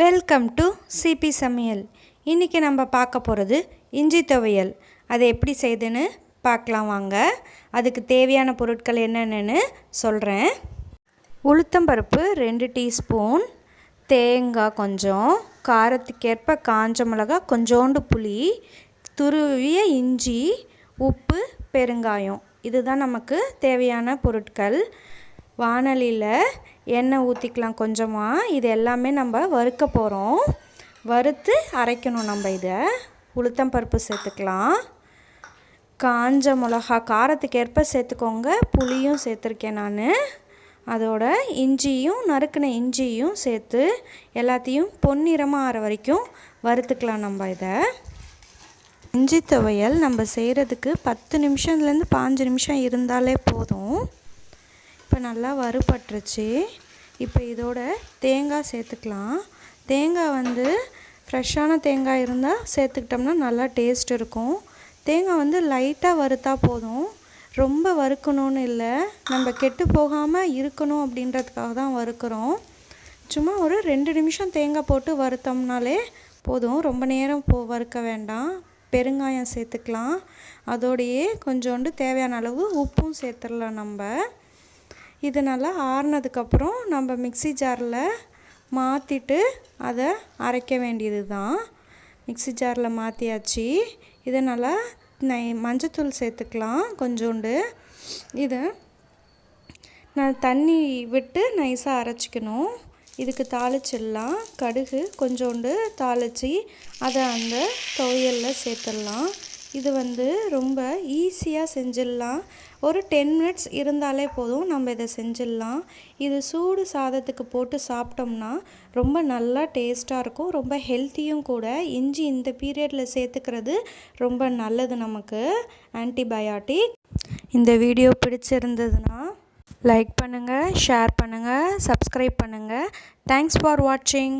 Welcome to CP சமையல். இன்றைக்கி நம்ம பார்க்க போகிறது இஞ்சி துவையல். அதை எப்படி செய்யுதுன்னு பார்க்கலாம் வாங்க. அதுக்கு தேவையான பொருட்கள் என்னென்னு சொல்கிறேன். உளுத்தம்பருப்பு 2 டீஸ்பூன், தேங்காய் கொஞ்சம், காரத்துக்கேற்ப காஞ்ச மிளகாய், கொஞ்சோண்டு புளி, துருவிய இஞ்சி, உப்பு, பெருங்காயம். இதுதான் நமக்கு தேவையான பொருட்கள். வாணலியில் எண்ணெய் ஊற்றிக்கலாம் கொஞ்சமாக. இது எல்லாமே நம்ம வறுக்க போகிறோம். வறுத்து அரைக்கணும். நம்ம இதை உளுத்தம்பருப்பு சேர்த்துக்கலாம். காஞ்ச மிளகா காரத்துக்கேற்ப சேர்த்துக்கோங்க. புளியும் சேர்த்துருக்கேன் நான். அதோட இஞ்சியும், நறுக்கின இஞ்சியும் சேர்த்து எல்லாத்தையும் பொன்னிறமாக ஆற வரைக்கும் வறுத்துக்கலாம். நம்ம இதை இஞ்சி துவையல் நம்ம செய்கிறதுக்கு 10 நிமிஷத்துலேருந்து 15 நிமிஷம் இருந்தாலே போதும். இப்போ நல்லா வறுபட்டுருச்சு. இப்போ இதோட தேங்காய் சேர்த்துக்கலாம். தேங்காய் ஃப்ரெஷ்ஷான தேங்காய் இருந்தால் சேர்த்துக்கிட்டோம்னா நல்லா டேஸ்ட் இருக்கும். தேங்காய் லைட்டாக வறுத்தா போதும், ரொம்ப வறுக்கணும்னு இல்லை. நம்ம கெட்டு போகாமல் இருக்கணும் அப்படின்றதுக்காக தான் வறுக்கிறோம். சும்மா ஒரு 2 நிமிஷம் தேங்காய் போட்டு வறுத்தோம்னாலே போதும், ரொம்ப நேரம் வறுக்க வேண்டாம். பெருங்காயம் சேர்த்துக்கலாம். அதோடையே கொஞ்சோண்டு தேவையான அளவு உப்பும் சேர்த்துடலாம். நம்ம இது நல்லா ஆறுனதுக்கப்புறம் நம்ம மிக்ஸி ஜாரில் மாற்றிட்டு அதை அரைக்க வேண்டியது தான். மிக்ஸி ஜாரில் மாற்றியாச்சு. இதை நல்லா மஞ்சத்தூள் சேர்த்துக்கலாம் கொஞ்சோண்டு. இதை நான் தண்ணி விட்டு நைஸாக அரைச்சிக்கணும். இதுக்கு தாளிச்சிடலாம். கடுகு கொஞ்சோண்டு தாளித்து அதை அந்த துவையலில் சேர்த்துடலாம். இது ரொம்ப ஈஸியாக செஞ்சிடலாம். ஒரு 10 மினிட்ஸ் இருந்தாலே போதும், நம்ம இதை செஞ்சிடலாம். இது சூடு சாதத்துக்கு போட்டு சாப்பிட்டோம்னா ரொம்ப நல்லா டேஸ்ட்டாக இருக்கும். ரொம்ப ஹெல்த்தியும் கூட. இஞ்சி இந்த பீரியடில் சேர்த்துக்கிறது ரொம்ப நல்லது நமக்கு, ஆன்டிபயாட்டிக். இந்த வீடியோ பிடிச்சிருந்ததுன்னா லைக் பண்ணுங்கள், ஷேர் பண்ணுங்கள், சப்ஸ்கிரைப் பண்ணுங்கள். தேங்க்ஸ் ஃபார் வாட்சிங்.